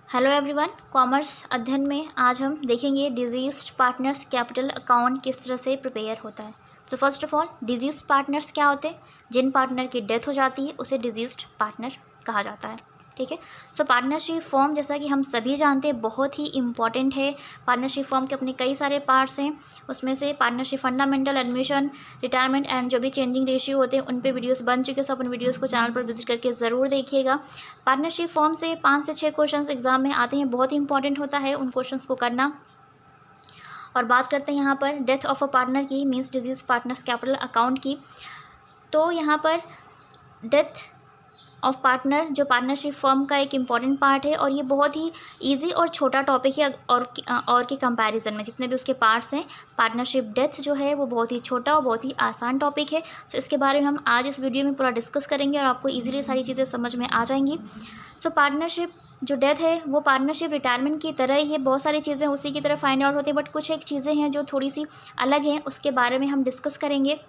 Hello everyone, commerce अध्ययन में आज हम देखेंगे डिजीज्ड पार्टनर्स कैपिटल अकाउंट किस तरह से प्रिपेयर होता है। So first of all, diseased partners क्या होते हैं? जिन पार्टनर की डेथ हो जाती है उसे डिजीज्ड पार्टनर कहा जाता है। ठीक है। सो पार्टनरशिप फॉर्म जैसा कि हम सभी जानते हैं बहुत ही इंपॉर्टेंट है। पार्टनरशिप फॉर्म के अपने कई सारे पार्ट्स हैं। उसमें से partnership fundamental, admission, retirement and जो भी चेंजिंग रेशियो होते हैं उन पे वीडियोस बन चुके हैं। सो अपन वीडियोस को चैनल पर विजिट करके ज़रूर देखिएगा। पार्टनरशिप फॉर्म से 5 से 6 क्वेश्चन एग्जाम में आते हैं। बहुत ही इंपॉर्टेंट होता है उन क्वेश्चंस को करना। और बात करते हैं यहाँ पर डेथ ऑफ अ पार्टनर की, means disease partners capital account की। तो यहाँ पर डेथ ऑफ पार्टनर जो पार्टनरशिप फर्म का एक इम्पॉर्टेंट पार्ट है और ये बहुत ही इजी और छोटा टॉपिक है और के कंपैरिजन में जितने भी उसके पार्ट्स हैं। पार्टनरशिप डेथ जो है वो बहुत ही छोटा और बहुत ही आसान टॉपिक है। तो इसके बारे में हम आज इस वीडियो में पूरा डिस्कस करेंगे और आपको इजीली सारी चीज़ें समझ में आ जाएंगी। सो पार्टनरशिप जो डेथ है वो पार्टनरशिप रिटायरमेंट की तरह ही है। बहुत सारी चीज़ें उसी की तरह फाइंड आउट होती है, बट कुछ एक चीज़ें हैं जो थोड़ी सी अलग हैं, उसके बारे में हम डिस्कस करेंगे।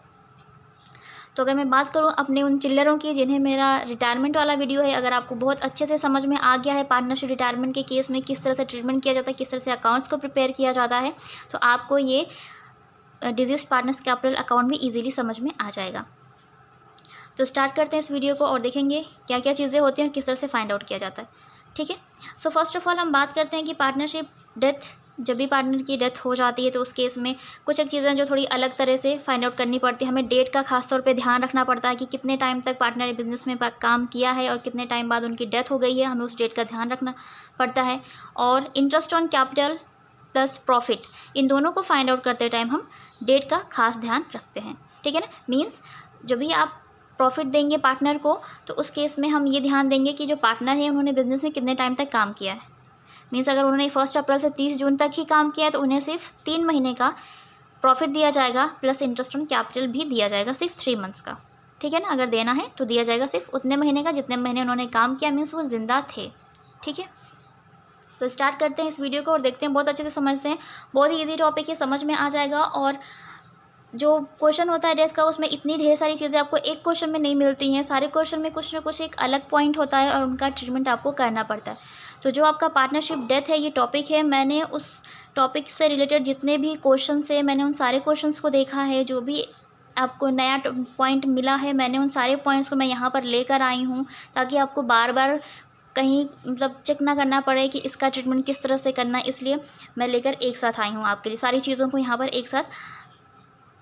तो अगर मैं बात करूं अपने उन चिल्लरों की जिन्हें मेरा रिटायरमेंट वाला वीडियो है, अगर आपको बहुत अच्छे से समझ में आ गया है पार्टनरशिप रिटायरमेंट के केस में किस तरह से ट्रीटमेंट किया जाता है, किस तरह से अकाउंट्स को प्रिपेयर किया जाता है, तो आपको ये डिजीज पार्टनर्स कैपिटल अकाउंट भी ईजिली समझ में आ जाएगा। तो स्टार्ट करते हैं इस वीडियो को और देखेंगे क्या क्या चीज़ें होती हैं और किस तरह से फाइंड आउट किया जाता है। ठीक है। सो फर्स्ट ऑफ ऑल हम बात करते हैं कि पार्टनरशिप डेथ, जब भी पार्टनर की डेथ हो जाती है तो उस केस में कुछ एक चीज़ें जो थोड़ी अलग तरह से फाइंड आउट करनी पड़ती है। हमें डेट का खास तौर पे ध्यान रखना पड़ता है कि कितने टाइम तक पार्टनर बिजनेस में काम किया है और कितने टाइम बाद उनकी डेथ हो गई है, हमें उस डेट का ध्यान रखना पड़ता है। और interest on capital plus profit, इन दोनों को फाइंड आउट करते टाइम हम डेट का खास ध्यान रखते हैं। ठीक है ना। मीन्स जब भी आप प्रॉफिट देंगे पार्टनर को तो उस केस में हम ये ध्यान देंगे कि जो पार्टनर है उन्होंने बिजनेस में कितने टाइम तक काम किया है। मीन्स अगर उन्होंने 1 अप्रैल से 30 जून तक ही काम किया है तो उन्हें सिर्फ 3 महीने का प्रॉफिट दिया जाएगा, प्लस इंटरेस्ट ऑन कैपिटल भी दिया जाएगा सिर्फ 3 मंथ्स का। ठीक है ना। अगर देना है तो दिया जाएगा सिर्फ उतने महीने का जितने महीने उन्होंने काम किया, मीन्स वो ज़िंदा थे। ठीक है। तो स्टार्ट करते हैं इस वीडियो को और देखते हैं, बहुत अच्छे से समझते हैं। बहुत ही ईजी टॉपिक है, समझ में आ जाएगा। और जो क्वेश्चन होता है डेथ का उसमें इतनी ढेर सारी चीज़ें आपको एक क्वेश्चन में नहीं मिलती हैं। सारे क्वेश्चन में कुछ ना कुछ एक अलग पॉइंट होता है और उनका ट्रीटमेंट आपको करना पड़ता है। तो जो आपका पार्टनरशिप डेथ है ये टॉपिक है, मैंने उस टॉपिक से रिलेटेड जितने भी क्वेश्चन है मैंने उन सारे क्वेश्चंस को देखा है। जो भी आपको नया पॉइंट मिला है मैंने उन सारे पॉइंट्स को मैं यहाँ पर लेकर आई हूँ, ताकि आपको बार बार कहीं मतलब चेक ना करना पड़े कि इसका ट्रीटमेंट किस तरह से करना है। इसलिए मैं लेकर एक साथ आई हूँ आपके लिए सारी चीज़ों को यहाँ पर एक साथ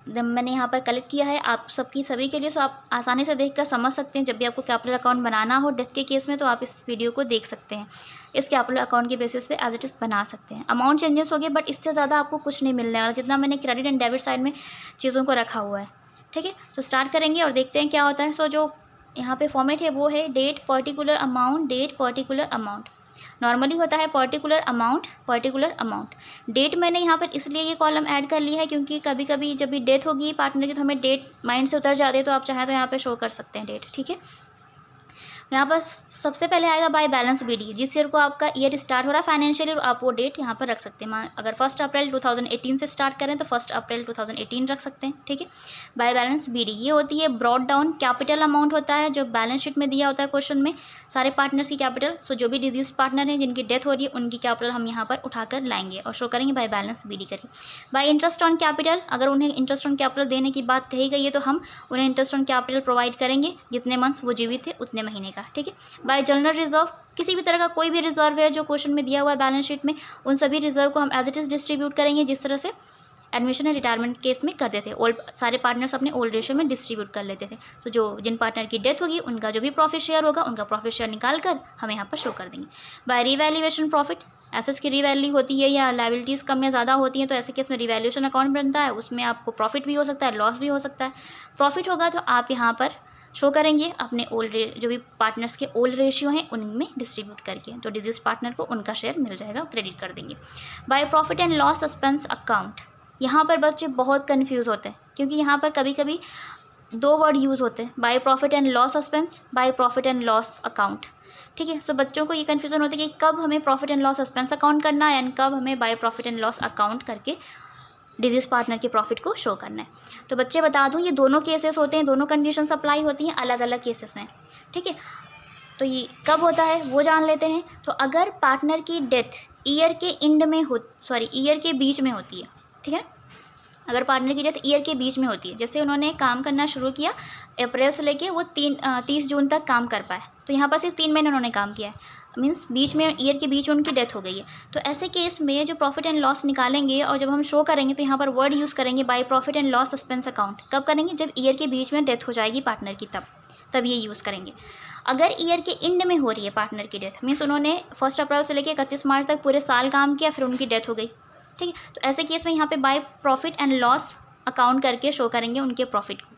मैंने यहाँ पर कलेक्ट किया है आप सबकी सभी के लिए। सो आप आसानी से देखकर समझ सकते हैं। जब भी आपको कैपिटल अकाउंट बनाना हो डेथ के केस में तो आप इस वीडियो को देख सकते हैं। इस कैपिटल अकाउंट के बेसिस पे एज इट इज़ बना सकते हैं। अमाउंट चेंजेस हो गए बट इससे ज़्यादा आपको कुछ नहीं मिलने वाला जितना मैंने क्रेडिट एंड डेबिट साइड में चीज़ों को रखा हुआ है। ठीक है। तो स्टार्ट करेंगे और देखते हैं क्या होता है। सो जो यहाँ पे फॉर्मेट है वो है date particular amount, date particular amount. Normally होता है particular amount, particular amount. Date मैंने यहाँ पर इसलिए ये कॉलम ऐड कर लिया है क्योंकि कभी कभी जब भी डेथ होगी पार्टनर की तो हमें डेट माइंड से उतर जाती है, तो आप चाहें तो यहाँ पे शो कर सकते हैं डेट। ठीक है। यहाँ पर सबसे पहले आएगा बाय बैलेंस बीडी, जिस ईयर को आपका ईयर स्टार्ट हो रहा है फाइनेंशियल ईयर, आप वो डेट यहाँ पर रख सकते हैं। अगर 1 अप्रैल 2018 से स्टार्ट करें तो 1 अप्रैल 2018 रख सकते हैं। ठीक है। बाय बैलेंस बीडी ये होती है ब्रॉड डाउन कैपिटल अमाउंट होता है जो बैलेंस शीट में दिया होता है क्वेश्चन में सारे पार्टनर्स की कैपिटल। सो जो भी डिजीज पार्टनर हैं जिनकी डेथ हो रही है उनकी कैपिटल हम यहाँ पर उठाकर लाएंगे और शो करेंगे बाय बैलेंस बीडी करेंगे। बाय इंटरेस्ट ऑन कैपिटल, अगर उन्हें इंटरेस्ट ऑन कैपिटल देने की बात कही गई है तो हम उन्हें इंटरेस्ट ऑन कैपिटल प्रोवाइड करेंगे जितने मंथ्स वो जीवित थे उतने महीने का। ठीक है। बाय जनरल रिजर्व, किसी भी तरह का कोई भी रिजर्व है जो क्वेश्चन में दिया हुआ है बैलेंस शीट में उन सभी रिजर्व को हम एज इट इज़ डिस्ट्रीब्यूट करेंगे जिस तरह से एडमिशन या रिटायरमेंट केस में करते थे। ओल्ड सारे पार्टनर्स अपने ओल्ड रेशियो में डिस्ट्रीब्यूट कर लेते थे। तो जो जिन पार्टनर की डेथ होगी उनका जो भी प्रॉफिट शेयर होगा उनका प्रॉफिट शेयर निकाल कर हम यहाँ पर शो कर देंगे। बाय रिवैल्यूएशन प्रॉफिट, एसेट्स की रिवैल्यू होती है या लायबिलिटीज़ कम या ज़्यादा होती हैं तो ऐसे केस में रिवैल्यूएशन अकाउंट बनता है, उसमें आपको प्रॉफिट भी हो सकता है लॉस भी हो सकता है। प्रॉफिट होगा तो आप यहाँ पर शो करेंगे अपने जो भी पार्टनर्स के ओल्ड रेशियो हैं उनमें डिस्ट्रीब्यूट करके, तो डिजीज पार्टनर को उनका शेयर मिल जाएगा, क्रेडिट कर देंगे। By profit and loss suspense account, यहाँ पर बच्चे बहुत कंफ्यूज होते हैं क्योंकि यहाँ पर कभी कभी 2 वर्ड यूज़ होते हैं, by profit and loss suspense, by profit and loss account. ठीक है। सो बच्चों को ये कन्फ्यूजन होता है कि कब हमें profit and loss suspense account करना है एंड कब हमें by profit and loss account करके डिजीज पार्टनर के प्रॉफिट को शो करना है। तो बच्चे बता दूं ये दोनों केसेस होते हैं, दोनों कंडीशंस अप्लाई होती हैं अलग अलग केसेस में। ठीक है। तो ये कब होता है वो जान लेते हैं। तो अगर पार्टनर की डेथ ईयर के एंड में ईयर के बीच में होती है, ठीक है, अगर पार्टनर की डेथ ईयर के बीच में होती है, जैसे उन्होंने काम करना शुरू किया अप्रैल से लेके वो 30 जून तक काम कर पाए, तो यहाँ पर सिर्फ 3 महीने उन्होंने काम किया है, मीन्स बीच में ईयर के बीच में उनकी डेथ हो गई है। तो ऐसे केस में जो प्रॉफिट एंड लॉस निकालेंगे और जब हम शो करेंगे तो यहाँ पर वर्ड यूज़ करेंगे by profit and loss expense account. कब करेंगे? जब ईयर के बीच में डेथ हो जाएगी पार्टनर की, तब ये यूज़ करेंगे। अगर ईयर के एंड में हो रही है पार्टनर की डेथ, मीन्स उन्होंने 1 अप्रैल से लेकर 31 मार्च तक पूरे साल काम किया, फिर उनकी डेथ हो गई, ठीक है, तो ऐसे केस में यहाँ पे by profit and loss account करके शो करेंगे उनके प्रॉफिट को।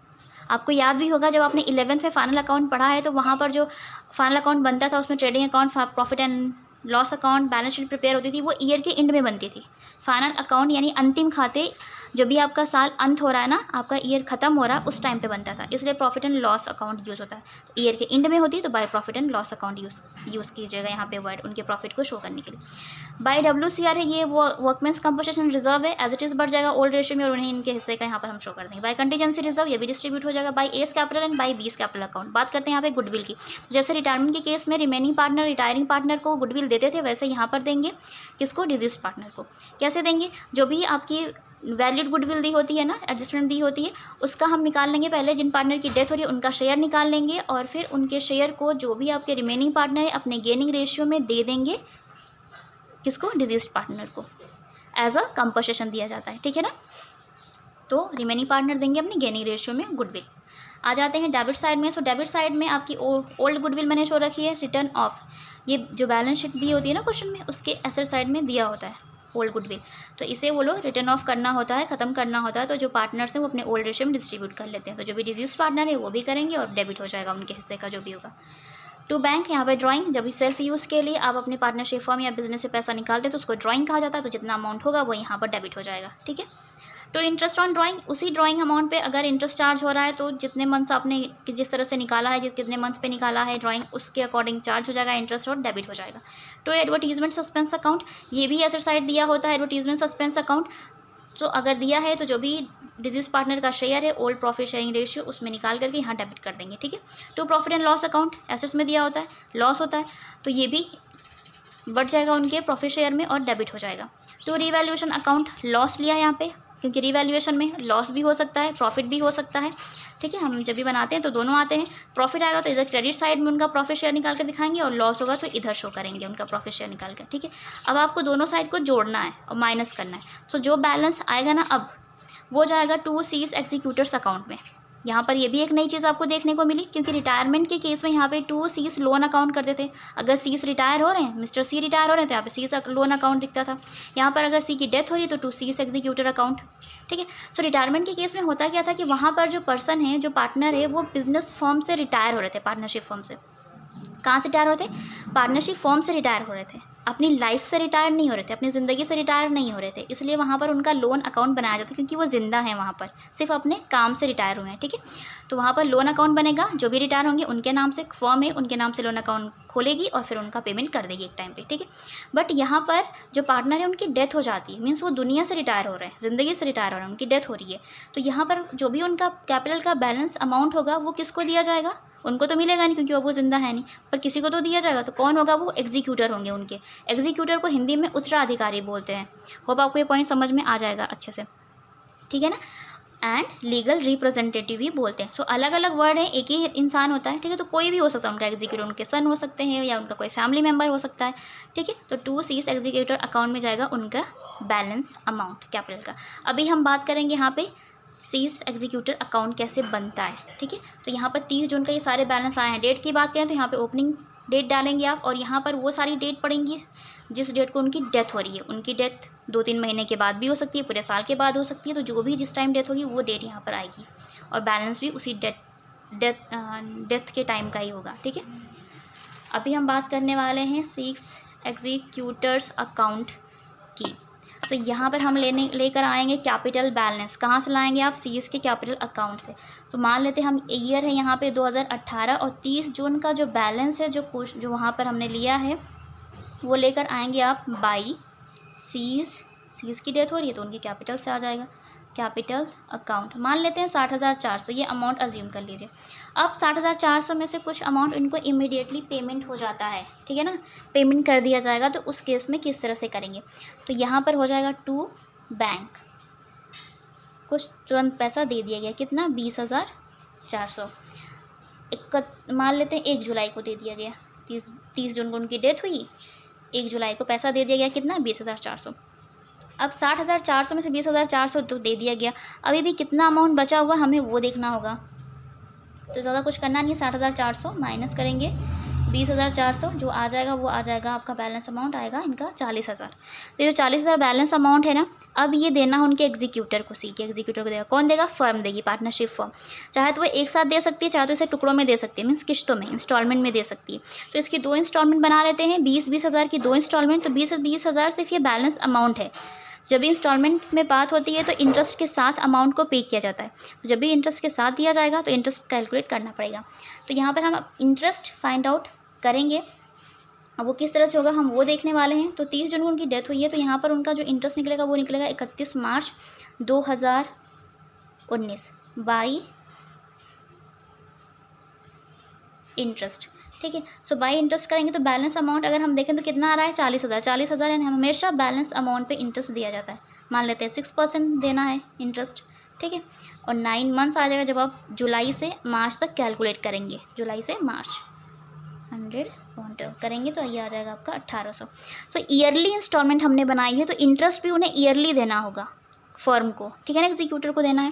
आपको याद भी होगा जब आपने 11th में फाइनल अकाउंट पढ़ा है तो वहाँ पर जो फाइनल अकाउंट बनता था उसमें trading account, profit and loss account, balance sheet prepare होती थी, वो ईयर के एंड में बनती थी। फाइनल अकाउंट यानी अंतिम खाते, जो भी आपका साल अंत हो रहा है ना, आपका ईयर ख़त्म हो रहा है, उस टाइम पे बनता था, इसलिए profit and loss account use होता है। तो ईयर के एंड में होती है तो by profit and loss account use कीजिएगा यहाँ पे वर्ड, उनके प्रॉफिट को शो करने के लिए। बाय WCR है, ये वो वर्कमेंस कंपोजिशन रिजर्व है, एज इट इज़ बढ़ जाएगा ओल्ड रेशियो में और उन्हें इनके हिस्से का यहाँ पर हम शो कर देंगे। बाय कंटीजेंसी रिजर्व, ये भी डिस्ट्रीब्यूट हो जाएगा by S capital and by B's capital account. बात करते हैं यहाँ पे गुडविल की। जैसे रिटायरमेंट के केस में रिमेनिंग पार्टनर रिटायरिंग पार्टनर को गुडविल देते थे, वैसे यहाँ पर देंगे किसको? डिजीज पार्टनर को। कैसे देंगे? जो भी आपकी वैलिड गुडविल दी होती है ना, एडजस्टमेंट दी होती है, उसका हम निकाल लेंगे पहले। जिन पार्टनर की डेथ हो रही है उनका शेयर निकाल लेंगे और फिर उनके शेयर को जो भी आपके रिमेनिंग पार्टनर है अपने गेनिंग रेशियो में दे देंगे। किसको? डिजीज पार्टनर को एज अ कंपनसेशन दिया जाता है, ठीक है ना। तो रिमेनिंग पार्टनर देंगे अपने गेनिंग रेशियो में गुडविल। आ जाते हैं डेबिट साइड में। सो डेबिट साइड में आपकी ओल्ड गुडविल मैंने शो रखी है, रिटर्न ऑफ, ये जो बैलेंस शीट दी होती है ना क्वेश्चन में, उसके एसेट साइड में दिया होता है ओल्ड गुडविल, तो इसे वो लोग रिटर्न ऑफ करना होता है, ख़त्म करना होता है। तो जो पार्टनर्स हैं वो अपने ओल्ड रेशियो में डिस्ट्रीब्यूट कर लेते हैं। तो जो भी डिजीज पार्टनर है वो भी करेंगे और डेबिट हो जाएगा उनके हिस्से का जो भी होगा। टू बैंक, यहाँ पे ड्राइंग, जब भी सेल्फ यूज़ के लिए आप अपने पार्टनरशिप फर्म या बिजनेस से पैसा निकालते हैं तो उसको ड्राइंग कहा जाता है। तो जितना अमाउंट होगा वो यहाँ पर डेबिट हो जाएगा, ठीक है। तो इंटरेस्ट ऑन ड्राइंग, उसी ड्राइंग अमाउंट पे अगर इंटरेस्ट चार्ज हो रहा है तो जितने मंथ्स आपने जिस तरह से निकाला है, कितने मंथ्स पे निकाला है ड्राइंग, उसके अकॉर्डिंग चार्ज हो जाएगा इंटरेस्ट और डेबिट हो जाएगा। तो एडवर्टीजमेंट सस्पेंस अकाउंट, ये भी एसेट साइड दिया होता है एडवर्टीजमेंट सस्पेंस अकाउंट। तो अगर दिया है तो जो भी डिजीज पार्टनर का शेयर है ओल्ड प्रॉफिट शेयरिंग रेशियो उसमें निकाल करके यहाँ डेबिट कर देंगे, ठीक है। To profit and loss account, assets में दिया होता है, लॉस होता है, तो ये भी बढ़ जाएगा उनके प्रॉफिट शेयर में और डेबिट हो जाएगा। तो रीवैल्यूएशन अकाउंट, लॉस लिया है यहाँ पे, क्योंकि रीवैल्यूएशन में लॉस भी हो सकता है प्रॉफिट भी हो सकता है, ठीक है। हम जब भी बनाते हैं तो दोनों आते हैं। प्रॉफिट आएगा तो इधर क्रेडिट साइड में उनका प्रॉफिट शेयर निकाल कर दिखाएंगे और लॉस होगा तो इधर शो करेंगे उनका प्रॉफिट शेयर निकाल कर, ठीक है। अब आपको दोनों साइड को जोड़ना है और माइनस करना है। तो जो बैलेंस आएगा ना अब वो जाएगा टू सीज एग्जीक्यूटर्स अकाउंट में। यहाँ पर ये भी एक नई चीज़ आपको देखने को मिली, क्योंकि रिटायरमेंट के केस में यहाँ पे टू सीज लोन अकाउंट करते थे। अगर सीज रिटायर हो रहे हैं, मिस्टर सी रिटायर हो रहे हैं तो यहाँ पे सीज लोन अकाउंट दिखता था। यहाँ पर अगर सी की डेथ हो रही है तो टू सीज एग्जीक्यूटर अकाउंट, ठीक है। सो रिटायरमेंट के केस में होता क्या था कि वहाँ पर जो पर्सन है, जो पार्टनर है, वो बिजनेस फर्म से रिटायर हो रहे थे, पार्टनरशिप फर्म से। कहाँ से रिटायर हो रहे थे? पार्टनरशिप फर्म से रिटायर हो रहे थे, अपनी लाइफ से रिटायर नहीं हो रहे थे, अपनी ज़िंदगी से रिटायर नहीं हो रहे थे। इसलिए वहाँ पर उनका लोन अकाउंट बनाया जाता है, क्योंकि वो ज़िंदा है, वहाँ पर सिर्फ अपने काम से रिटायर हुए हैं, ठीक है। तो वहाँ पर लोन अकाउंट बनेगा, जो भी रिटायर होंगे उनके नाम से, फर्म है उनके नाम से लोन अकाउंट खोलेगी और फिर उनका पेमेंट कर देगी एक टाइम पे, ठीक है। बट यहाँ पर जो पार्टनर है उनकी डेथ हो जाती है, मीन्स वो दुनिया से रिटायर हो रहे हैं, ज़िंदगी से रिटायर हो रहे हैं, उनकी डेथ हो रही है। तो यहाँ पर जो भी उनका कैपिटल का बैलेंस अमाउंट होगा वो किसको दिया जाएगा? उनको तो मिलेगा नहीं क्योंकि वो जिंदा है नहीं, पर किसी को तो दिया जाएगा। तो कौन होगा? वो एग्जीक्यूटर होंगे उनके। एग्जीक्यूटर को हिंदी में उत्तराधिकारी बोलते हैं। होप आपको ये पॉइंट समझ में आ जाएगा अच्छे से, ठीक है ना। एंड लीगल रिप्रेजेंटेटिव भी बोलते हैं। सो अलग अलग वर्ड है, एक ही इंसान होता है, ठीक है। तो कोई भी हो सकता है उनका एग्जीक्यूटर, उनके सन हो सकते हैं या उनका कोई फैमिली मेम्बर हो सकता है, ठीक है। तो टू सीज एग्जीक्यूटर अकाउंट में जाएगा उनका बैलेंस अमाउंट कैपिटल का। अभी हम बात करेंगे यहाँ पे सीज एग्जीक्यूटर अकाउंट कैसे बनता है, ठीक है। तो यहाँ पर 30 जून का ये सारे बैलेंस आए हैं। डेट की बात करें तो यहाँ पे ओपनिंग डेट डालेंगे आप, और यहाँ पर वो सारी डेट पड़ेंगी जिस डेट को उनकी डेथ हो रही है। उनकी डेथ 2-3 महीने के बाद भी हो सकती है, पूरे साल के बाद हो सकती है। तो जो भी जिस टाइम डेथ होगी वो डेट यहाँ पर आएगी, और बैलेंस भी उसी डेथ के टाइम का ही होगा, ठीक है। अभी हम बात करने वाले हैं सीज एग्जीक्यूटर्स अकाउंट की। तो यहाँ पर हम लेकर आएंगे कैपिटल बैलेंस। कहाँ से लाएंगे आप? सीएस के कैपिटल अकाउंट से। तो मान लेते हैं हम ईयर है यहाँ पे 2018 और 30 जून का जो बैलेंस है जो वहाँ पर हमने लिया है वो लेकर आएंगे आप बाई सीज की डेथ हो रही है तो उनके कैपिटल से आ जाएगा। कैपिटल अकाउंट, मान लेते हैं 60,400, ये अमाउंट अज्यूम कर लीजिए। अब 60,400 में से कुछ अमाउंट इनको इमीडिएटली पेमेंट हो जाता है, ठीक है ना, पेमेंट कर दिया जाएगा। तो उस केस में किस तरह से करेंगे, तो यहाँ पर हो जाएगा टू बैंक, कुछ तुरंत पैसा दे दिया गया, कितना 20,400, मान लेते हैं 1 जुलाई को दे दिया गया, 30 जून को उनकी डेथ हुई, 1 जुलाई को पैसा दे दिया गया, कितना 20,400। अब 60,400 में से 20,400 तो दे दिया गया, अभी भी कितना अमाउंट बचा हुआ हमें वो देखना होगा। तो ज़्यादा कुछ करना नहीं है, 60,400 माइनस करेंगे 20,400, जो आ जाएगा वो आ जाएगा आपका बैलेंस अमाउंट आएगा इनका 40,000। तो ये जो 40,000 बैलेंस अमाउंट है ना, अब ये देना है उनके एग्जीक्यूटर को, सी के एग्जीक्यूटर को देगा। कौन देगा, फर्म देगी, पार्टनरशिप फर्म। चाहे तो वो एक साथ दे सकती है, चाहे तो इसे टुकड़ों में दे सकती है, मीन्स किश्तों में, इंस्टॉलमेंट में दे सकती है। तो इसकी 2 इंस्टॉलमेंट बना लेते हैं, 20,000 की 2 इंस्टॉलमेंट, तो 20,000 सिर्फ ये बैलेंस अमाउंट है। जब भी इंस्टॉलमेंट में बात होती है तो इंटरेस्ट के साथ अमाउंट को पे किया जाता है, तो जब भी इंटरेस्ट के साथ दिया जाएगा तो इंटरेस्ट कैलकुलेट करना पड़ेगा। तो यहाँ पर हम इंटरेस्ट फाइंड आउट करेंगे, अब वो किस तरह से होगा हम वो देखने वाले हैं। तो 30 जून को उनकी डेथ हुई है, तो यहाँ पर उनका जो इंटरेस्ट निकलेगा वो निकलेगा 31 मार्च 2019 बाई इंटरेस्ट, ठीक है। सो बाई इंटरेस्ट करेंगे तो बैलेंस अमाउंट अगर हम देखें तो कितना आ रहा है 40,000, 40,000 यानी हमेशा बैलेंस अमाउंट पे इंटरेस्ट दिया जाता है। मान लेते हैं 6% देना है इंटरेस्ट, ठीक है। और 9 मंथ्स आ जाएगा जब आप जुलाई से मार्च तक कैलकुलेट करेंगे, जुलाई से मार्च 100 करेंगे तो ये आ जाएगा आपका 1800। तो ईयरली इंस्टॉलमेंट हमने बनाई है, तो इंटरेस्ट भी उन्हें ईयरली देना होगा फर्म को, ठीक है ना, एग्जीक्यूटर को देना है।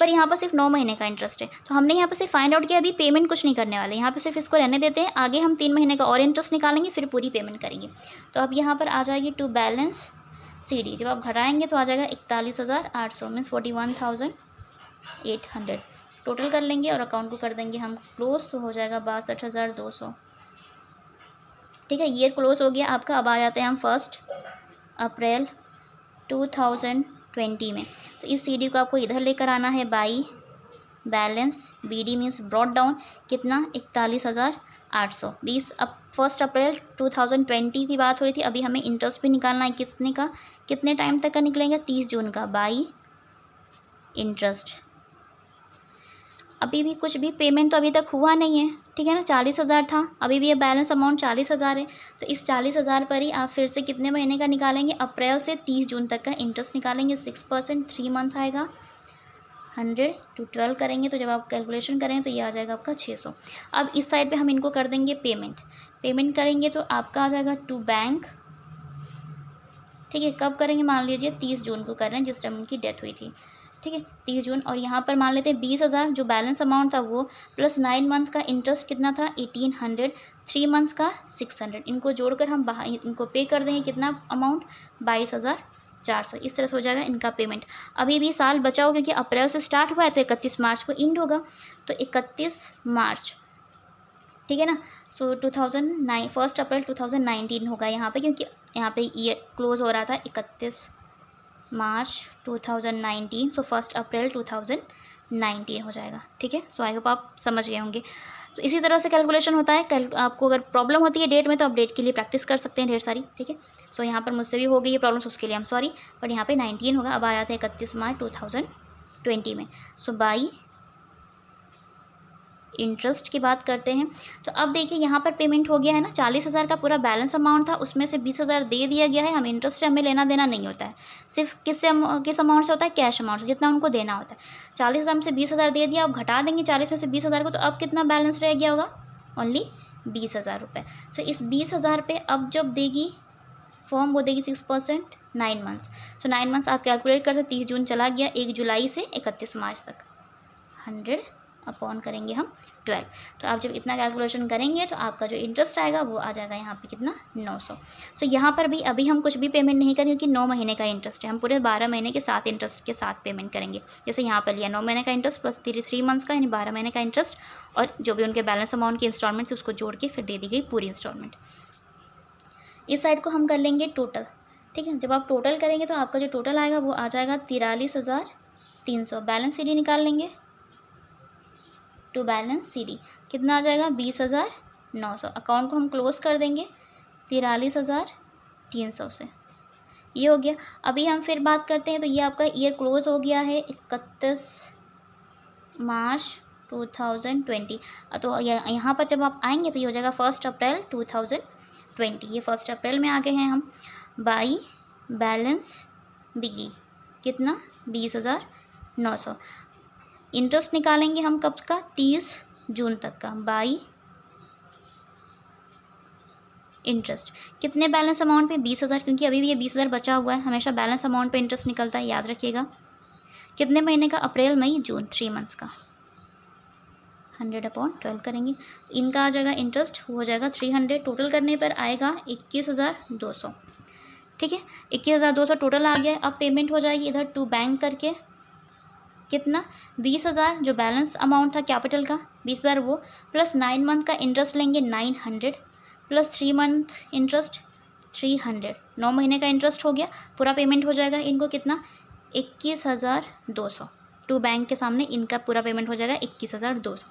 पर यहाँ पर सिर्फ 9 महीने का इंटरेस्ट है, तो हमने यहाँ पर सिर्फ फाइंड आउट किया, अभी पेमेंट कुछ नहीं करने वाले, यहाँ पे सिर्फ इसको रहने देते हैं। आगे हम 3 महीने का और इंटरेस्ट निकालेंगे, फिर पूरी पेमेंट करेंगे। तो अब यहाँ पर आ जाएगी टू बैलेंस CD, जब आप घटाएंगे तो आ जाएगा 41,800 मीन्स 41,800 टोटल कर लेंगे और अकाउंट को कर देंगे हम क्लोज, तो हो जाएगा 62,200, ठीक है। ईयर क्लोज हो गया आपका। अब आ जाते हैं हम 1 अप्रैल 2020 में। तो इस CD को आपको इधर लेकर आना है by balance, BD means brought down, कितना 41,800, 1 अप्रैल 2020 की बात हो रही थी। अभी हमें इंटरेस्ट भी निकालना है, कितने का, कितने टाइम तक का निकलेगा 30 जून का बाई इंटरेस्ट। अभी भी कुछ भी पेमेंट तो अभी तक हुआ नहीं है, ठीक है ना, 40,000 था, अभी भी ये बैलेंस अमाउंट 40,000 है। तो इस 40,000 पर ही आप फिर से कितने महीने का निकालेंगे, अप्रैल से 30 जून तक का इंटरेस्ट निकालेंगे, 6%, 3 मंथ आएगा, 100 to 12 करेंगे, तो जब आप कैलकुलेशन करेंगे तो ये आ जाएगा आपका 600। अब इस साइड पे हम इनको कर देंगे पेमेंट करेंगे तो आपका आ जाएगा टू बैंक, ठीक है। कब करेंगे, मान लीजिए 30 जून को कर रहे हैं, जिस टाइम उनकी डेथ हुई थी, ठीक है, 30 जून। और यहाँ पर मान लेते हैं 20,000 जो बैलेंस अमाउंट था वो, प्लस 9 मंथ का इंटरेस्ट कितना था 1,800, 3 मंथ्स का 600, इनको जोड़कर हम बाहर इनको पे कर देंगे, कितना अमाउंट 22,400। इस तरह से हो जाएगा इनका पेमेंट। अभी भी साल बचा हो, क्योंकि अप्रैल से स्टार्ट हुआ है तो 31 मार्च को एंड होगा, तो 31 मार्च, ठीक है ना। सो 2009 1 अप्रैल 2019 होगा यहाँ पे, क्योंकि यहाँ पे ईयर क्लोज हो रहा था 31 मार्च 2019, सो 1 अप्रैल 2019 हो जाएगा, ठीक है। सो आई होप आप समझ गए होंगे। तो इसी तरह से कैलकुलेशन होता है। आपको अगर प्रॉब्लम होती है डेट में तो आप डेट के लिए प्रैक्टिस कर सकते हैं ढेर सारी, ठीक है। सो यहाँ पर मुझसे भी हो गई ये प्रॉब्लम्स, उसके लिए हम सॉरी, बट यहाँ पे 19 होगा। अब आ जाते हैं 31 मार्च 2020 में। सो बाई इंटरेस्ट की बात करते हैं, तो अब देखिए यहाँ पर पेमेंट हो गया है ना, 40,000 का पूरा बैलेंस अमाउंट था, उसमें से 20,000 दे दिया गया है। हम इंटरेस्ट से हमें लेना देना नहीं होता है, सिर्फ किस अमाउंट से होता है, कैश अमाउंट से, जितना उनको देना होता है। 40,000 में से 20,000 दे दिया, अब घटा देंगे 40 में से 20,000 को, तो अब कितना बैलेंस रह गया होगा, ओनली 20,000 रुपये। सो इस 20,000 पे अब जब देगी फॉर्म, वो देगी 6%, 9 मंथ्स। सो 9 मंथ्स आप कैलकुलेट कर सकते, 30 जून चला गया, 1 जुलाई से 31 मार्च तक, 100 अपॉन करेंगे हम 12। तो आप जब इतना कैलकुलेशन करेंगे तो आपका जो इंटरेस्ट आएगा वो आ जाएगा यहाँ पे कितना 900। सो यहाँ पर भी अभी हम कुछ भी पेमेंट नहीं करेंगे, क्योंकि 9 महीने का इंटरेस्ट है, हम पूरे 12 महीने के साथ इंटरेस्ट के साथ पेमेंट करेंगे। जैसे यहाँ पर लिया 9 महीने का इंटरेस्ट प्लस 3 मंथ्स का, यानी 12 महीने का इंटरेस्ट, और जो भी उनके बैलेंस अमाउंट की इंस्टॉलमेंट थी उसको जोड़ के फिर दे दी गई पूरी इंस्टॉलमेंट। इस साइड को हम कर लेंगे टोटल, ठीक है। जब आप टोटल करेंगे तो आपका जो टोटल आएगा वो आ जाएगा 43,300। बैलेंस CD निकाल लेंगे, टू बैलेंस CD कितना आ जाएगा 20,900। अकाउंट को हम क्लोज कर देंगे 43,300 से, ये हो गया। अभी हम फिर बात करते हैं, तो ये आपका ईयर क्लोज हो गया है 31 मार्च 2020। तो यहाँ पर जब आप आएंगे तो ये हो जाएगा 1 अप्रैल 2020। ये 1 अप्रैल में आ गए हैं हम। बाई बैलेंस बिक्री कितना 20,900। इंटरेस्ट निकालेंगे हम कब का 30 जून तक का। बाई इंटरेस्ट कितने बैलेंस अमाउंट पे 20,000, क्योंकि अभी भी ये 20,000 बचा हुआ है, हमेशा बैलेंस अमाउंट पे इंटरेस्ट निकलता है, याद रखिएगा। कितने महीने का? अप्रैल मई जून, 3 मंथ्स का। 100/12 करेंगे, इनका आ जाएगा इंटरेस्ट हो जाएगा 300, टोटल करने पर आएगा 21,200। ठीक है, 21,200 टोटल आ गया। अब पेमेंट हो जाएगी इधर टू बैंक करके, कितना 20,000 जो बैलेंस अमाउंट था कैपिटल का 20,000 वो, प्लस 9 मंथ का इंटरेस्ट लेंगे 900, प्लस 3 मंथ इंटरेस्ट 300, 9 महीने का इंटरेस्ट हो गया। पूरा पेमेंट हो जाएगा इनको कितना 21,200। टू बैंक के सामने इनका पूरा पेमेंट हो जाएगा 21,200।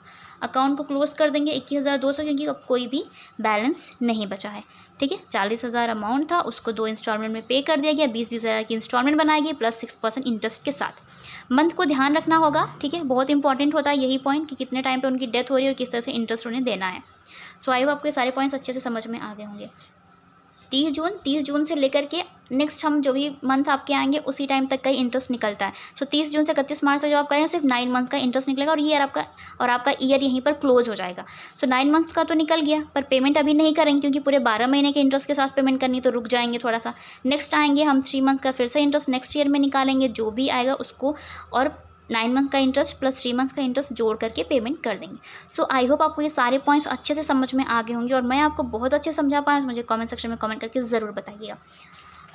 अकाउंट को क्लोज कर देंगे 21,200, क्योंकि अब कोई भी बैलेंस नहीं बचा है। ठीक है, 40,000 अमाउंट था, उसको 2 इंस्टॉलमेंट में पे कर दिया गया। 20,000 की इंस्टॉलमेंट बनाएगी प्लस 6% इंटरेस्ट के साथ। मंथ को ध्यान रखना होगा, ठीक है, बहुत इंपॉर्टेंट होता है यही पॉइंट कि कितने टाइम पे उनकी डेथ हो रही है और किस तरह से इंटरेस्ट उन्हें देना है। सो आई होप आपको ये सारे पॉइंट्स अच्छे से समझ में आ गए होंगे। 30 जून से लेकर के नेक्स्ट हम जो भी मंथ आपके आएंगे उसी टाइम तक का ही इंटरेस्ट निकलता है। सो 30 जून से 31 मार्च तक जो आप करेंगे सिर्फ 9 मंथ्स का इंटरेस्ट निकलेगा, और आपका ईयर यहीं पर क्लोज हो जाएगा। सो 9 मंथ्स का तो निकल गया, पर पेमेंट अभी नहीं करेंगे क्योंकि पूरे 12 महीने के इंटरेस्ट के साथ पेमेंट करनी, तो रुक जाएंगे थोड़ा सा। नेक्स्ट आएंगे हम 3 मंथ्स का फिर से इंटरेस्ट नेक्स्ट ईयर में निकालेंगे, जो भी आएगा उसको, और 9 मंथ का इंटरेस्ट प्लस 3 मंथ्स का इंटरेस्ट जोड़ करके पेमेंट कर देंगे। सो आई होप आपको ये सारे पॉइंट्स अच्छे से समझ में आ गए होंगे, और मैं आपको बहुत अच्छे से समझा पाया, मुझे कमेंट सेक्शन में कमेंट करके ज़रूर बताइएगा।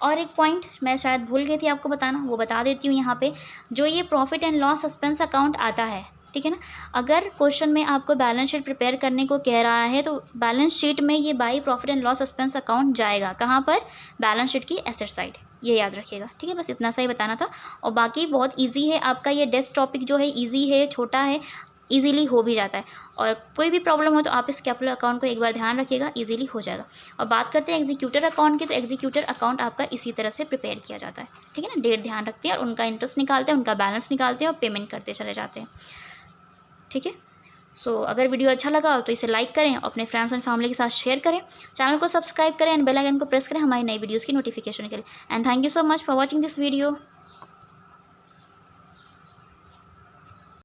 और एक पॉइंट मैं शायद भूल गई थी आपको बताना, वो बता देती हूँ यहाँ पे। जो ये profit and loss suspense account आता है, ठीक है ना, अगर क्वेश्चन में आपको बैलेंस शीट प्रिपेयर करने को कह रहा है तो बैलेंस शीट में ये by profit and loss suspense account जाएगा। कहाँ पर? बैलेंस शीट की एसेट साइड, ये याद रखिएगा। ठीक है, बस इतना सा ही बताना था। और बाकी बहुत इजी है आपका ये डेस्क टॉपिक जो है, इजी है, छोटा है, इजीली हो भी जाता है। और कोई भी प्रॉब्लम हो तो आप इस कैपिटल अकाउंट को एक बार ध्यान रखिएगा, इजीली हो जाएगा। और बात करते हैं एग्जीक्यूटर अकाउंट की, तो एग्जीक्यूटर अकाउंट आपका इसी तरह से प्रिपेयर किया जाता है। ठीक है ना, डेट ध्यान रखते हैं और उनका इंटरेस्ट निकालते हैं, उनका बैलेंस निकालते हैं और पेमेंट करते चले जाते हैं। ठीक है, सो अगर वीडियो अच्छा लगा हो तो इसे लाइक करें, अपने फ्रेंड्स एंड फैमिली के साथ शेयर करें, चैनल को सब्सक्राइब करें एंड बेल आइकन को प्रेस करें हमारी नई वीडियोज़ की नोटिफिकेशन के लिए। And thank you so much for watching this video.